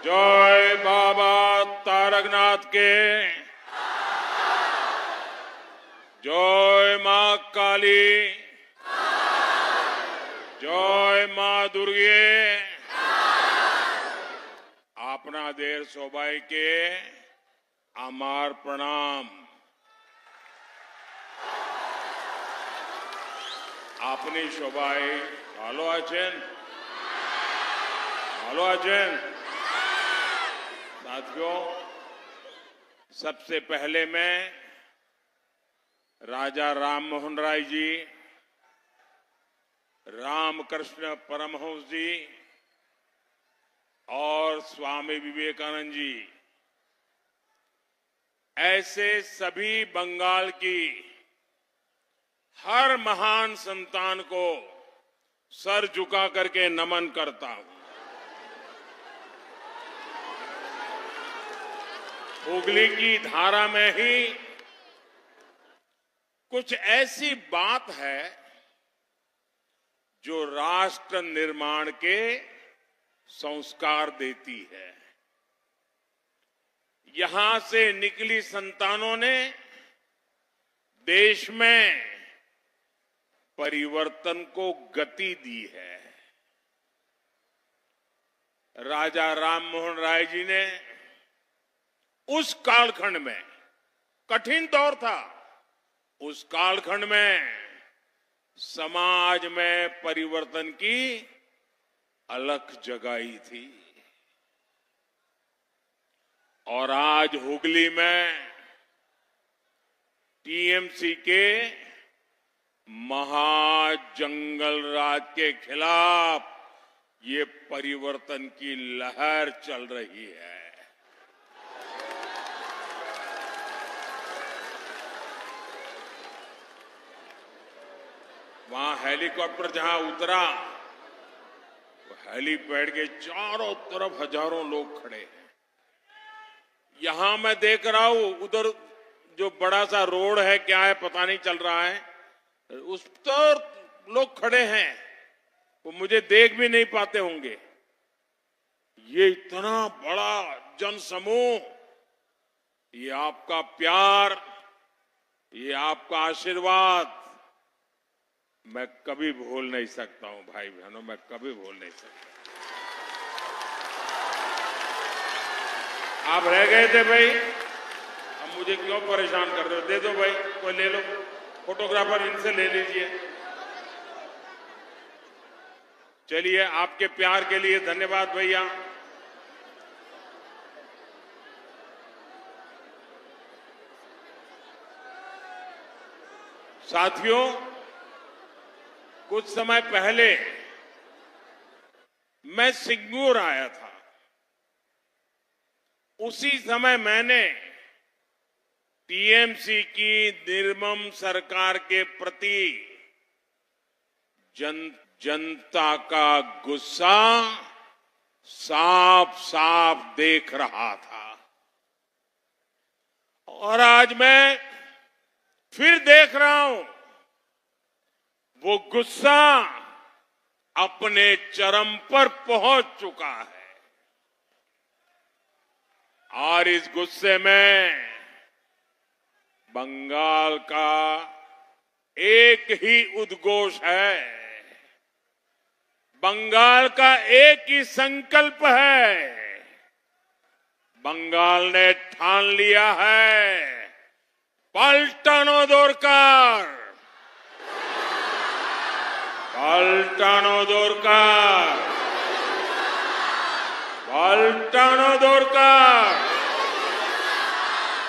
जय बाबा तारकनाथ के, जय मां काली, जय मां दुर्गे, अपना देर सौभाग्य के আমার প্রণাম। আপনি সবাই ভালো আছেন? ভালো আছেন? साथियों, सबसे पहले मैं राजा राम मोहन राय जी, रामकृष्ण परमहंस जी और स्वामी विवेकानंद जी, ऐसे सभी बंगाल की हर महान संतान को सर झुका करके नमन करता हूं। हुगली की धारा में ही कुछ ऐसी बात है जो राष्ट्र निर्माण के संस्कार देती है। यहां से निकली संतानों ने देश में परिवर्तन को गति दी है। राजा राम मोहन राय जी ने उस कालखंड में, कठिन दौर था, उस कालखंड में समाज में परिवर्तन की अलख जगाई थी। और आज हुगली में टीएमसी के महाजंगल राज के खिलाफ ये परिवर्तन की लहर चल रही है। वहां हेलीकॉप्टर जहां उतरा, हेलीपैड के चारों तरफ हजारों लोग खड़े हैं। यहां मैं देख रहा हूं, उधर जो बड़ा सा रोड है, क्या है पता नहीं चल रहा है, उस पर लोग खड़े हैं, वो मुझे देख भी नहीं पाते होंगे। ये इतना बड़ा जनसमूह, ये आपका प्यार, ये आपका आशीर्वाद मैं कभी भूल नहीं सकता हूं। भाई बहनों, मैं कभी भूल नहीं सकता। आप रह गए थे भाई, अब मुझे क्यों परेशान कर रहे हो? दे दो भाई, कोई ले लो, फोटोग्राफर इनसे ले लीजिए। चलिए, आपके प्यार के लिए धन्यवाद भैया। साथियों, कुछ समय पहले मैं सिंगूर आया था। उसी समय मैंने टीएमसी की निर्मम सरकार के प्रति जनता का गुस्सा साफ साफ देख रहा था। और आज मैं फिर देख रहा हूं, वो गुस्सा अपने चरम पर पहुंच चुका है। और इस गुस्से में बंगाल का एक ही उद्घोष है, बंगाल का एक ही संकल्प है। बंगाल ने ठान लिया है, पाल्टानो दरकार, पाल्टानो दरकार, पाल्टानो दरकार,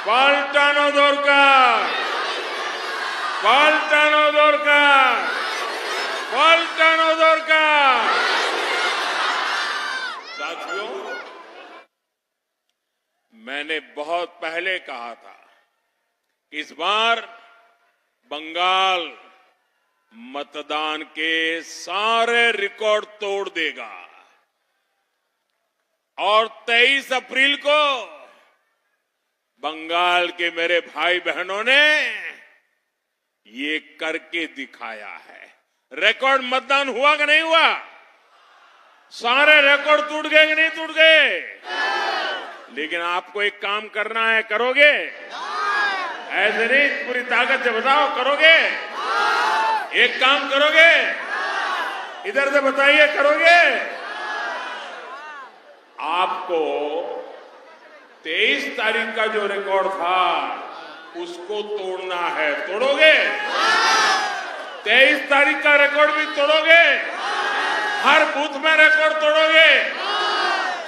पाल्टानो दरकार, पाल्टानो दरकार, पाल्टानो दरकार। साथियों, मैंने बहुत पहले कहा था कि इस बार बंगाल मतदान के सारे रिकॉर्ड तोड़ देगा और 23 अप्रैल को बंगाल के मेरे भाई बहनों ने ये करके दिखाया है। रिकॉर्ड मतदान हुआ कि नहीं हुआ? सारे रिकॉर्ड टूट गए कि नहीं टूट गए? लेकिन आपको एक काम करना है, करोगे? ऐसे नहीं, पूरी ताकत से बताओ, करोगे? एक काम करोगे? इधर से बताइए, करोगे? आपको 23 तारीख का जो रिकॉर्ड था उसको तोड़ना है। तोड़ोगे? 23 तारीख का रिकॉर्ड भी तोड़ोगे? हर बूथ में रिकॉर्ड तोड़ोगे?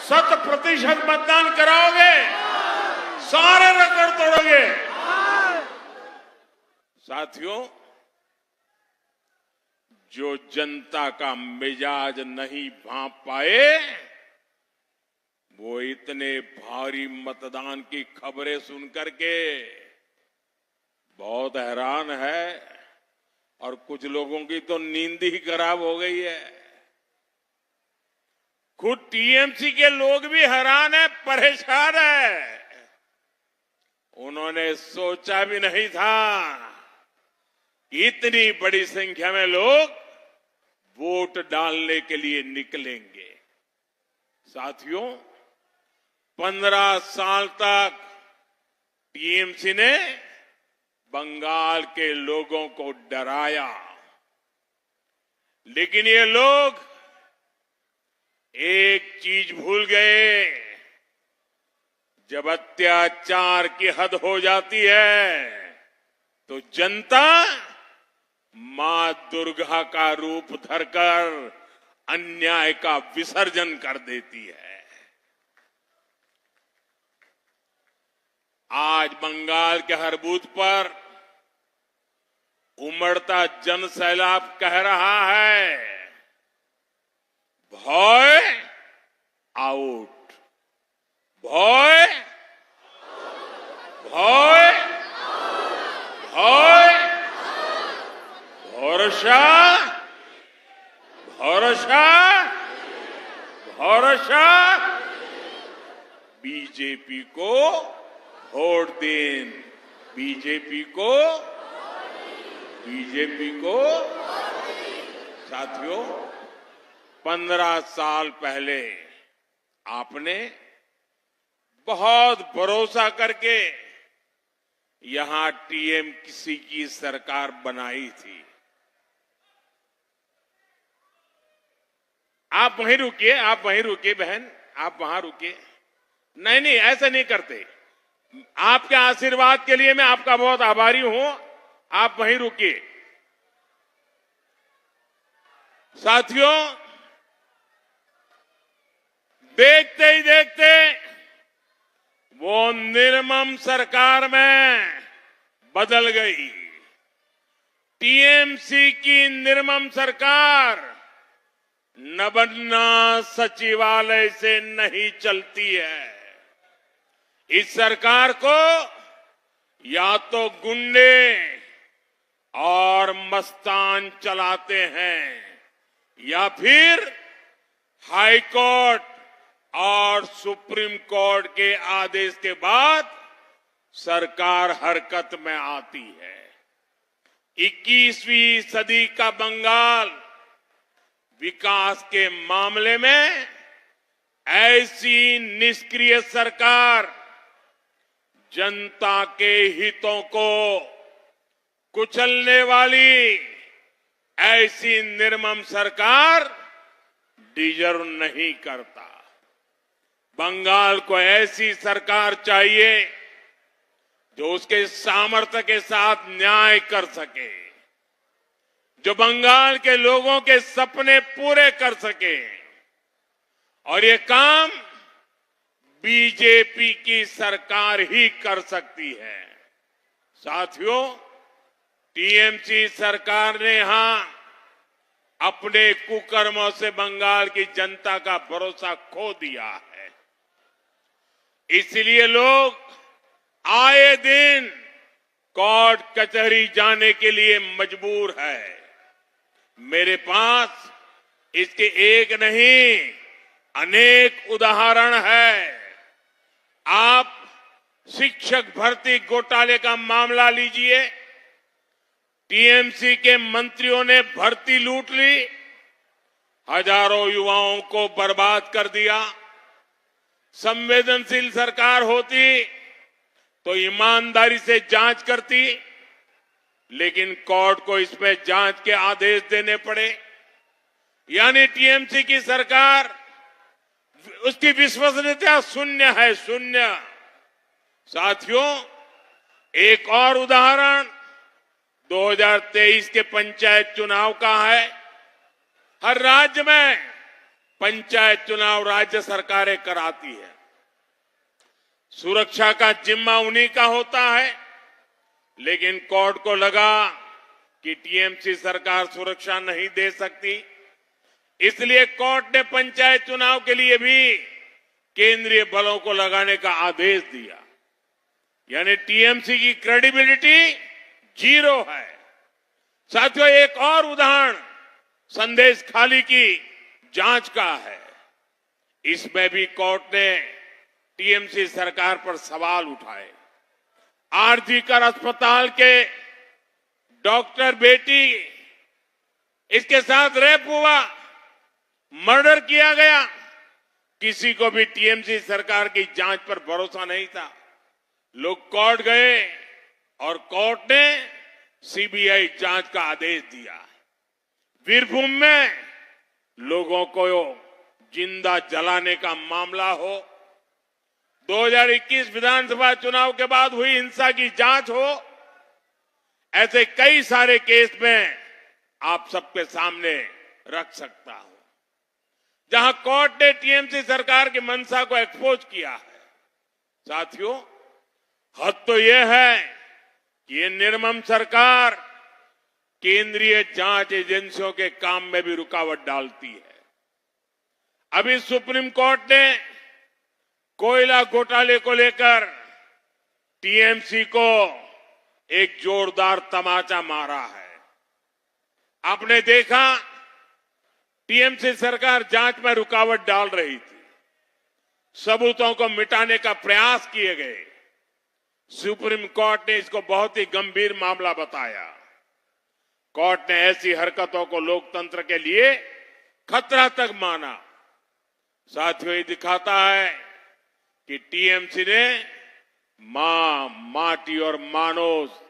100% मतदान कराओगे? सारे रिकॉर्ड तोड़ोगे? साथियों, जो जनता का मिजाज नहीं भांप पाए वो इतने भारी मतदान की खबरें सुनकर के बहुत हैरान है और कुछ लोगों की तो नींद ही खराब हो गई है। खुद टीएमसी के लोग भी हैरान है, परेशान है। उन्होंने सोचा भी नहीं था इतनी बड़ी संख्या में लोग वोट डालने के लिए निकलेंगे। साथियों, 15 साल तक टीएमसी ने बंगाल के लोगों को डराया, लेकिन ये लोग एक चीज भूल गए। जब अत्याचार की हद हो जाती है तो जनता मां दुर्गा का रूप धरकर अन्याय का विसर्जन कर देती है। आज बंगाल के हर बूथ पर उमड़ता जन सैलाब कह रहा है, भय आउट, भय, भय, भय, भरोसा, भरोसा, भरोसा, बीजेपी को वोट दें, बीजेपी को, बीजेपी को। साथियों, 15 साल पहले आपने बहुत भरोसा करके यहां टीएमसी की सरकार बनाई थी। आप वहीं रुकिए, आप वहीं रुकिए बहन, आप वहां रुकिए। नहीं नहीं, ऐसा नहीं करते। आपके आशीर्वाद के लिए मैं आपका बहुत आभारी हूं। आप वहीं रुकिए। साथियों, देखते ही देखते वो निर्मम सरकार में बदल गई। टीएमसी की निर्मम सरकार नबन्ना सचिवालय से नहीं चलती है। इस सरकार को या तो गुंडे और मस्तान चलाते हैं या फिर हाई कोर्ट और सुप्रीम कोर्ट के आदेश के बाद सरकार हरकत में आती है। 21वीं सदी का बंगाल विकास के मामले में ऐसी निष्क्रिय सरकार जनता के हितों को कुचलने वाली ऐसी निर्मम सरकार डिजर्व नहीं करता। बंगाल को ऐसी सरकार चाहिए जो उसके सामर्थ्य के साथ न्याय कर सके, जो बंगाल के लोगों के सपने पूरे कर सके। और ये काम बीजेपी की सरकार ही कर सकती है। साथियों, टीएमसी सरकार ने यहां अपने कुकर्मों से बंगाल की जनता का भरोसा खो दिया है। इसलिए लोग आए दिन कोर्ट कचहरी जाने के लिए मजबूर है। मेरे पास इसके एक नहीं अनेक उदाहरण है। आप शिक्षक भर्ती घोटाले का मामला लीजिए। टीएमसी के मंत्रियों ने भर्ती लूट ली, हजारों युवाओं को बर्बाद कर दिया। संवेदनशील सरकार होती तो ईमानदारी से जांच करती, लेकिन कोर्ट को इसमें जांच के आदेश देने पड़े। यानी टीएमसी की सरकार, उसकी विश्वसनीयता शून्य है, शून्य। साथियों, एक और उदाहरण 2023 के पंचायत चुनाव का है। हर राज्य में पंचायत चुनाव राज्य सरकारें कराती है। सुरक्षा का जिम्मा उन्हीं का होता है, लेकिन कोर्ट को लगा कि टीएमसी सरकार सुरक्षा नहीं दे सकती, इसलिए कोर्ट ने पंचायत चुनाव के लिए भी केंद्रीय बलों को लगाने का आदेश दिया। यानी टीएमसी की क्रेडिबिलिटी जीरो है। साथियों, एक और उदाहरण संदेश खाली की जांच का है। इसमें भी कोर्ट ने टीएमसी सरकार पर सवाल उठाए। आरजीकर अस्पताल के डॉक्टर बेटी, इसके साथ रेप हुआ, मर्डर किया गया। किसी को भी टीएमसी सरकार की जांच पर भरोसा नहीं था। लोग कोर्ट गए और कोर्ट ने सीबीआई जांच का आदेश दिया। वीरभूम में लोगों को जिंदा जलाने का मामला हो, 2021 विधानसभा चुनाव के बाद हुई हिंसा की जांच हो, ऐसे कई सारे केस में आप सबके सामने रख सकता हूं, जहां कोर्ट ने टीएमसी सरकार की मंशा को एक्सपोज किया है। साथियों, हद तो यह है कि ये निर्मम सरकार केंद्रीय जांच एजेंसियों के काम में भी रुकावट डालती है। अभी सुप्रीम कोर्ट ने कोयला घोटाले को लेकर टीएमसी को एक जोरदार तमाचा मारा है। आपने देखा, टीएमसी सरकार जांच में रुकावट डाल रही थी, सबूतों को मिटाने का प्रयास किए गए। सुप्रीम कोर्ट ने इसको बहुत ही गंभीर मामला बताया। कोर्ट ने ऐसी हरकतों को लोकतंत्र के लिए खतरा तक माना। साथियों, ये दिखाता है कि टीएमसी ने मां, माटी और मानोस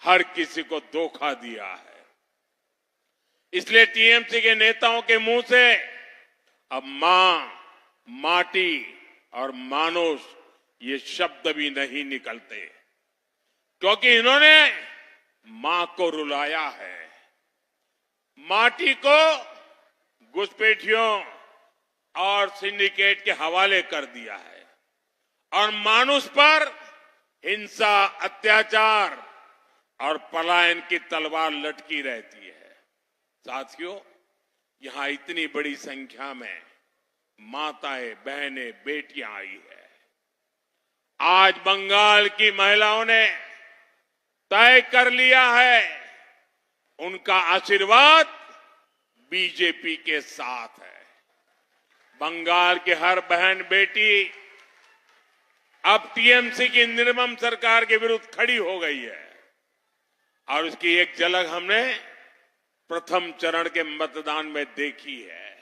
हर किसी को धोखा दिया है। इसलिए टीएमसी के नेताओं के मुंह से अब मां, माटी और मानोस ये शब्द भी नहीं निकलते, क्योंकि इन्होंने मां को रुलाया है। माटी को घुसपैठियों और सिंडिकेट के हवाले कर दिया है और मानुष पर हिंसा, अत्याचार और पलायन की तलवार लटकी रहती है। साथियों, यहां इतनी बड़ी संख्या में माताएं, बहनें, बेटियां आई है। आज बंगाल की महिलाओं ने तय कर लिया है, उनका आशीर्वाद बीजेपी के साथ है। बंगाल की हर बहन बेटी अब टीएमसी की निर्मम सरकार के विरुद्ध खड़ी हो गई है और उसकी एक झलक हमने प्रथम चरण के मतदान में देखी है।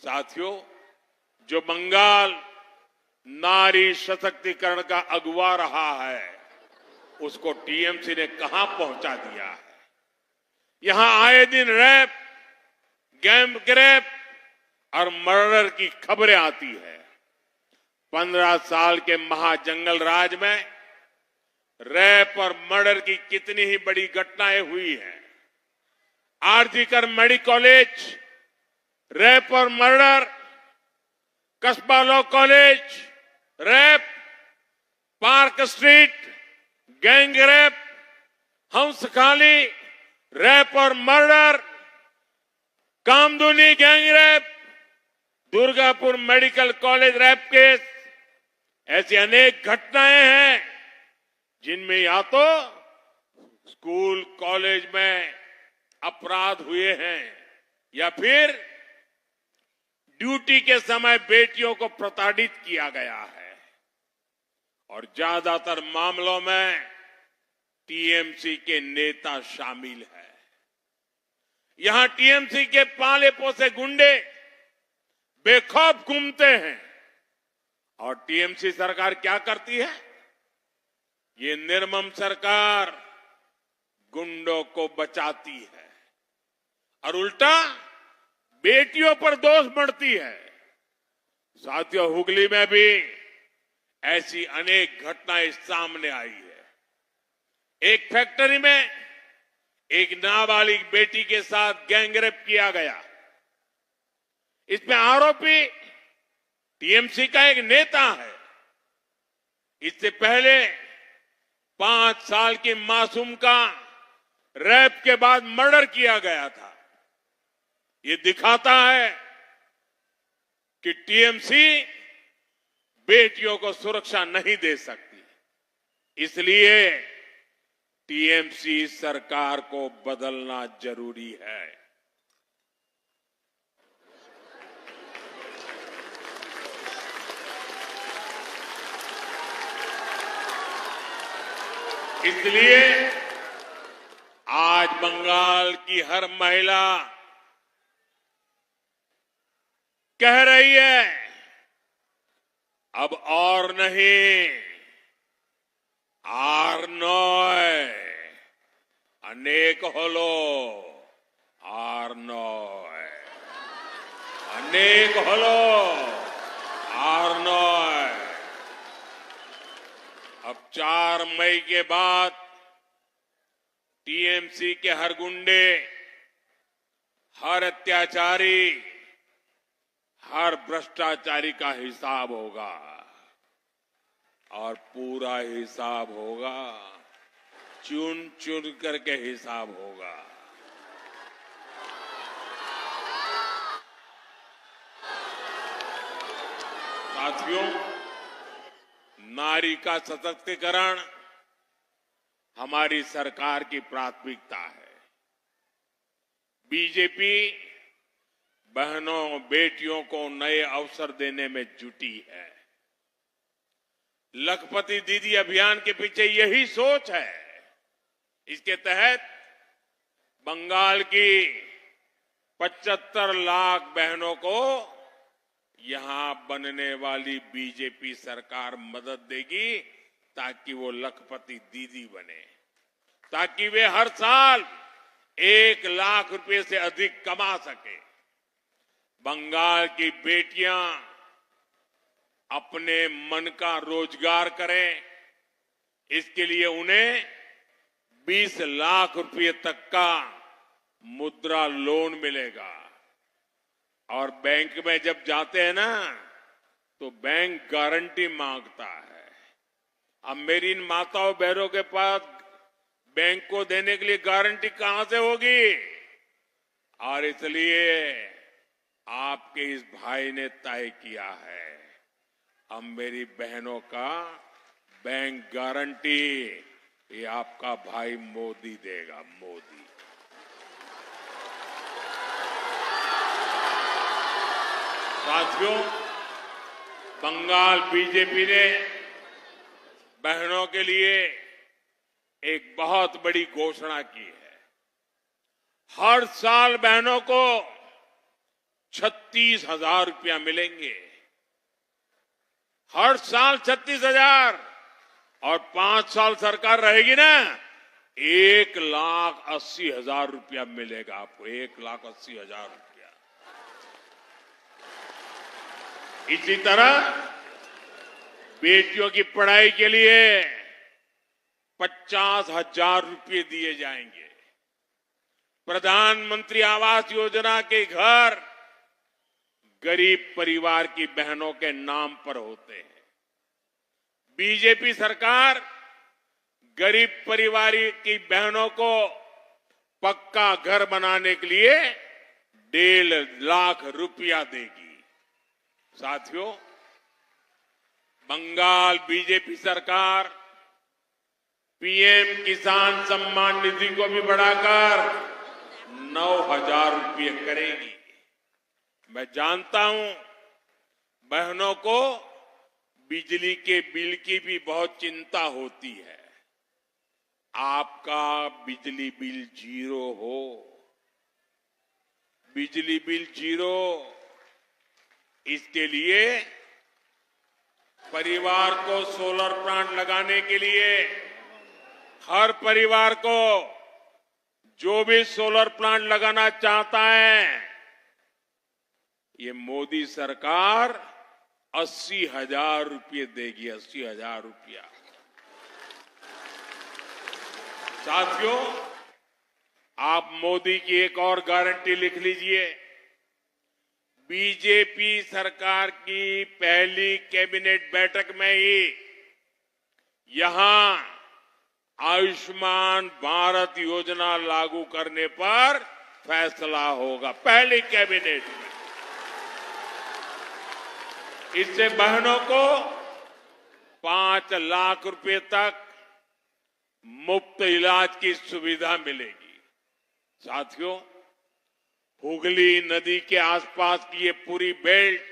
साथियों, जो बंगाल नारी सशक्तिकरण का अगुवा रहा है, उसको टीएमसी ने कहां पहुंचा दिया है। यहां आए दिन रेप, गैंग और मर्डर की खबरें आती है। 15 साल के महाजंगल राज में रेप और मर्डर की कितनी ही बड़ी घटनाएं हुई हैं। आरजीकर मेडिकल कॉलेज, रेप और मर्डर, कस्बा law college, rape, park street, gang rape, Hanskhali, rape और murder, Kamduni gang rape, Durgapur medical college rape case, ऐसी अनेक घटनाएं हैं जिनमें या तो स्कूल, कॉलेज में अपराध हुए हैं या फिर ड्यूटी के समय बेटियों को प्रताड़ित किया गया है। और ज्यादातर मामलों में टीएमसी के नेता शामिल है। यहां टीएमसी के पाले पोसे गुंडे बेखौफ घूमते हैं और टीएमसी सरकार क्या करती है? ये निर्मम सरकार गुंडों को बचाती है और उल्टा बेटियों पर दोष मढ़ती है। साथियों, हुगली में भी ऐसी अनेक घटनाएं सामने आई है। एक फैक्ट्री में एक नाबालिग बेटी के साथ गैंगरेप किया गया। इसमें आरोपी टीएमसी का एक नेता है। इससे पहले 5 साल की मासूम का रेप के बाद मर्डर किया गया था। ये दिखाता है कि टीएमसी बेटियों को सुरक्षा नहीं दे सकती। इसलिए टीएमसी सरकार को बदलना जरूरी है। इसलिए आज बंगाल की हर महिला कह रही है, अब और नहीं, आर नॉय अनेक होलो, आर नॉय अनेक होलो, आर नॉय। अब 4 मई के बाद टीएमसी के हर गुंडे, हर अत्याचारी, हर भ्रष्टाचारी का हिसाब होगा और पूरा हिसाब होगा, चुन चुन करके हिसाब होगा। साथियों, नारी का सशक्तिकरण हमारी सरकार की प्राथमिकता है। बीजेपी बहनों बेटियों को नए अवसर देने में जुटी है। लखपति दीदी अभियान के पीछे यही सोच है। इसके तहत बंगाल की 75 लाख बहनों को यहां बनने वाली बीजेपी सरकार मदद देगी ताकि वो लखपति दीदी बने, ताकि वे हर साल 1 लाख रुपए से अधिक कमा सके। बंगाल की बेटियां अपने मन का रोजगार करें, इसके लिए उन्हें 20 लाख रुपए तक का मुद्रा लोन मिलेगा। और बैंक में जब जाते हैं ना, तो बैंक गारंटी मांगता है। अब मेरी इन माताओं बहनों के पास बैंक को देने के लिए गारंटी कहां से होगी? और इसलिए आपके इस भाई ने तय किया है, अब मेरी बहनों का बैंक गारंटी ये आपका भाई मोदी देगा, मोदी। साथियों, बंगाल बीजेपी ने बहनों के लिए एक बहुत बड़ी घोषणा की है। हर साल बहनों को 36,000 रुपया मिलेंगे, हर साल 36,000, और 5 साल सरकार रहेगी ना, 1,80,000 रुपया मिलेगा आपको, 1,80,000 रुपया। इसी तरह बेटियों की पढ़ाई के लिए 50,000 रुपये दिए जाएंगे। प्रधानमंत्री आवास योजना के घर गरीब परिवार की बहनों के नाम पर होते हैं। बीजेपी सरकार गरीब परिवार की बहनों को पक्का घर बनाने के लिए 1.5 लाख रुपया देगी। साथियों, बंगाल बीजेपी सरकार पीएम किसान सम्मान निधि को भी बढ़ाकर 9,000 रुपये करेगी। मैं जानता हूं बहनों को बिजली के बिल की भी बहुत चिंता होती है। आपका बिजली बिल 0 हो, बिजली बिल 0, इसके लिए परिवार को सोलर प्लांट लगाने के लिए हर परिवार को जो भी सोलर प्लांट लगाना चाहता है, ये मोदी सरकार 80,000 रुपये देगी। 80,000 रुपया। साथियों, आप मोदी की एक और गारंटी लिख लीजिए। बीजेपी सरकार की पहली कैबिनेट बैठक में ही यहां आयुष्मान भारत योजना लागू करने पर फैसला होगा। पहली कैबिनेट में इससे बहनों को 5 लाख रुपए तक मुफ्त इलाज की सुविधा मिलेगी। साथियों, हुगली नदी के आसपास की ये पूरी बेल्ट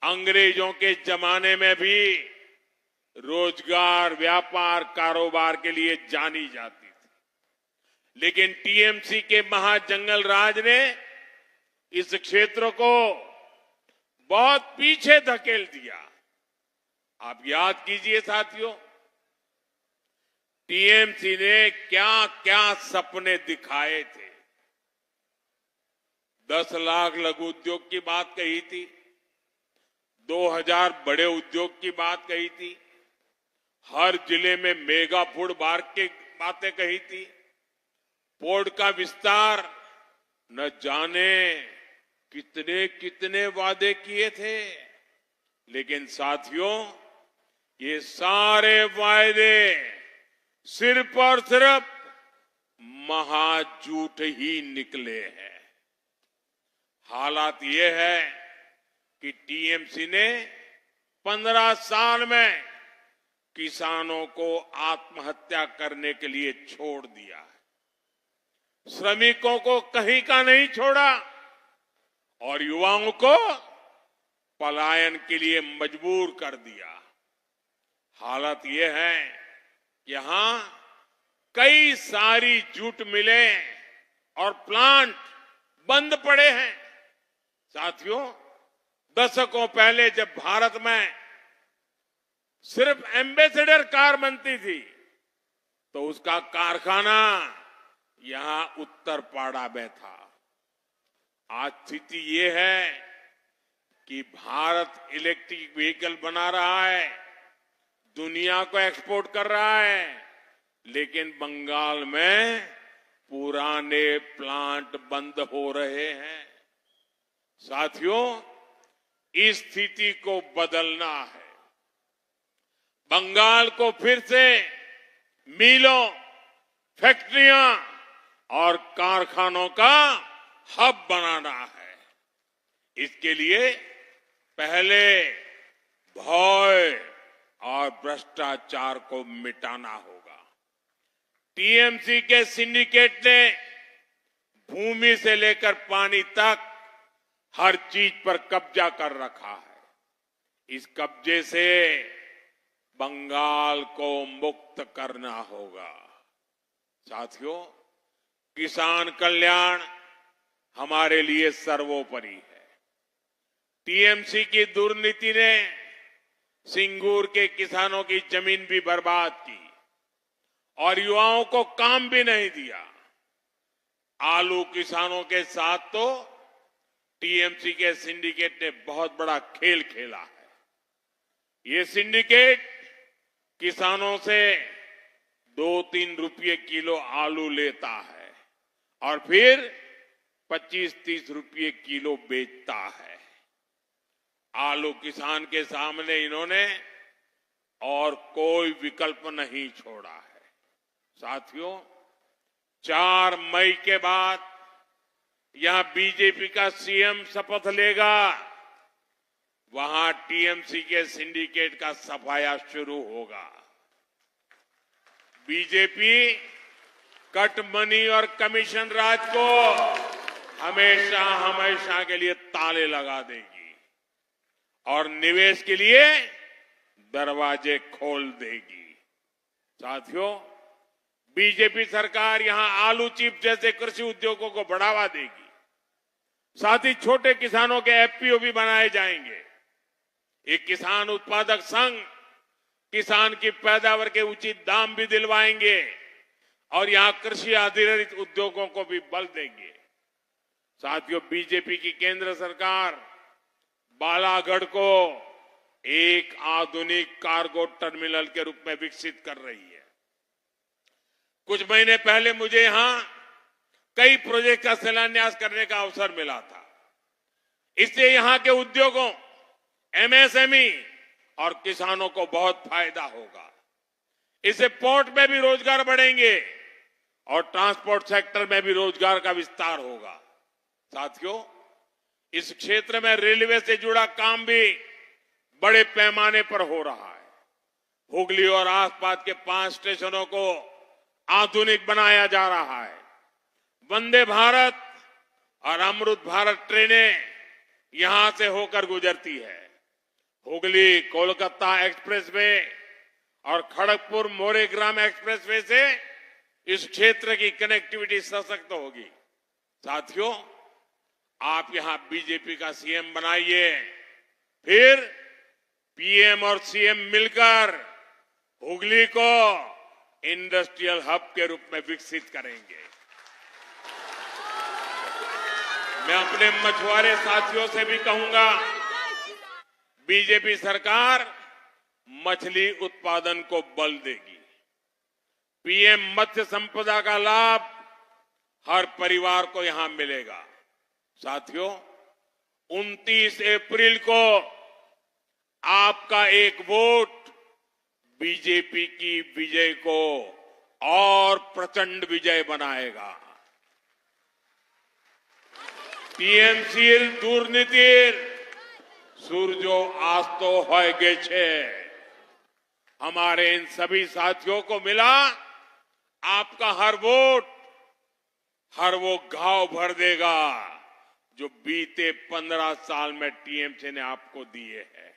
अंग्रेजों के जमाने में भी रोजगार, व्यापार, कारोबार के लिए जानी जाती थी, लेकिन टीएमसी के महाजंगल राज ने इस क्षेत्र को बहुत पीछे धकेल दिया। आप याद कीजिए साथियों, टीएमसी ने क्या क्या सपने दिखाए थे। 10 लाख लघु उद्योग की बात कही थी, 2000 बड़े उद्योग की बात कही थी, हर जिले में मेगा फूड पार्क की बातें कही थी, पोर्ट का विस्तार, न जाने कितने कितने वादे किए थे। लेकिन साथियों, ये सारे वायदे सिर्फ और सिर्फ महाझूठ ही निकले हैं। हालात ये है कि टीएमसी ने 15 साल में किसानों को आत्महत्या करने के लिए छोड़ दिया है, श्रमिकों को कहीं का नहीं छोड़ा और युवाओं को पलायन के लिए मजबूर कर दिया। हालत ये है कि यहां कई सारी जूट मिलें और प्लांट बंद पड़े हैं। साथियों, दशकों पहले जब भारत में सिर्फ एम्बेसडर कार बनती थी, तो उसका कारखाना यहां उत्तरपाड़ा में था। आज स्थिति ये है कि भारत इलेक्ट्रिक व्हीकल बना रहा है, दुनिया को एक्सपोर्ट कर रहा है, लेकिन बंगाल में पुराने प्लांट बंद हो रहे हैं। साथियों, इस स्थिति को बदलना है। बंगाल को फिर से मिलों, फैक्ट्रियां और कारखानों का हब बनाना है। इसके लिए पहले भय और भ्रष्टाचार को मिटाना होगा। टीएमसी के सिंडिकेट ने भूमि से लेकर पानी तक हर चीज पर कब्जा कर रखा है। इस कब्जे से बंगाल को मुक्त करना होगा। साथियों, किसान कल्याण हमारे लिए सर्वोपरि है। टीएमसी की दुर्नीति ने सिंगूर के किसानों की जमीन भी बर्बाद की और युवाओं को काम भी नहीं दिया। आलू किसानों के साथ तो टीएमसी के सिंडिकेट ने बहुत बड़ा खेल खेला है। ये सिंडिकेट किसानों से 2-3 रुपये किलो आलू लेता है और फिर 25-30 रुपये किलो बेचता है। आलू किसान के सामने इन्होंने और कोई विकल्प नहीं छोड़ा है। साथियों, 4 मई के बाद यहां बीजेपी का सीएम शपथ लेगा, वहां टीएमसी के सिंडिकेट का सफाया शुरू होगा। बीजेपी कट मनी और कमीशन राज को हमेशा हमेशा के लिए ताले लगा देगी और निवेश के लिए दरवाजे खोल देगी। साथियों, बीजेपी सरकार यहां आलू चिप्स जैसे कृषि उद्योगों को बढ़ावा देगी। साथ ही छोटे किसानों के एफपीओ भी बनाए जाएंगे। ये किसान उत्पादक संघ किसान की पैदावार के उचित दाम भी दिलवाएंगे और यहां कृषि आधारित उद्योगों को भी बल देंगे। साथियों, बीजेपी की केंद्र सरकार बालागढ़ को एक आधुनिक कार्गो टर्मिनल के रूप में विकसित कर रही है। कुछ महीने पहले मुझे यहां कई प्रोजेक्ट का शिलान्यास करने का अवसर मिला था। इससे यहां के उद्योगों, एमएसएमई और किसानों को बहुत फायदा होगा। इससे पोर्ट में भी रोजगार बढ़ेंगे और ट्रांसपोर्ट सेक्टर में भी रोजगार का विस्तार होगा। साथियों, इस क्षेत्र में रेलवे से जुड़ा काम भी बड़े पैमाने पर हो रहा है। हुगली और आसपास के 5 स्टेशनों को आधुनिक बनाया जा रहा है। वंदे भारत और अमृत भारत ट्रेनें यहां से होकर गुजरती है। हुगली कोलकाता एक्सप्रेसवे और खड़गपुर मोरेग्राम एक्सप्रेसवे से इस क्षेत्र की कनेक्टिविटी सशक्त होगी। साथियों, आप यहां बीजेपी का सीएम बनाइए, फिर पीएम और सीएम मिलकर हुगली को इंडस्ट्रियल हब के रूप में विकसित करेंगे। मैं अपने मछुआरे साथियों से भी कहूंगा, बीजेपी सरकार मछली उत्पादन को बल देगी। पीएम मत्स्य संपदा का लाभ हर परिवार को यहां मिलेगा। साथियों, 29 अप्रैल को आपका एक वोट बीजेपी की विजय को और प्रचंड विजय बनाएगा। टीएमसीर दुर्नीतिर सूरजो आस्तो होगे छे। हमारे इन सभी साथियों को मिला आपका हर वोट, हर वो घाव भर देगा जो बीते 15 साल में टीएमसी ने आपको दिए हैं।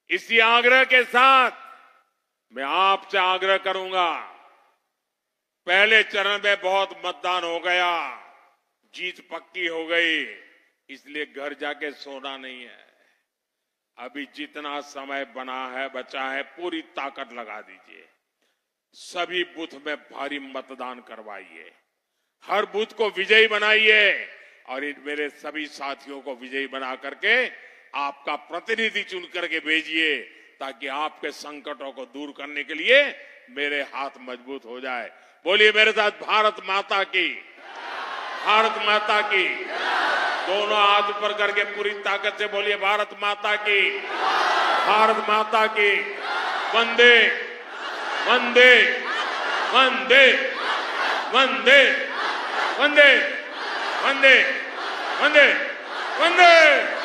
इसी आग्रह के साथ मैं आपसे आग्रह करूंगा, पहले चरण में बहुत मतदान हो गया, जीत पक्की हो गई, इसलिए घर जाके सोना नहीं है। अभी जितना समय बचा है पूरी ताकत लगा दीजिए। सभी बूथ में भारी मतदान करवाइए, हर बूथ को विजयी बनाइए और इन मेरे सभी साथियों को विजयी बना करके आपका प्रतिनिधि चुन करके भेजिए, ताकि आपके संकटों को दूर करने के लिए मेरे हाथ मजबूत हो जाए। बोलिए मेरे साथ, भारत माता की, भारत माता की। दोनों हाथ ऊपर करके पूरी ताकत से बोलिए, भारत माता की, भारत माता की। वंदे वंदे वंदे वंदे वंदे वंदे वंदे वंदे।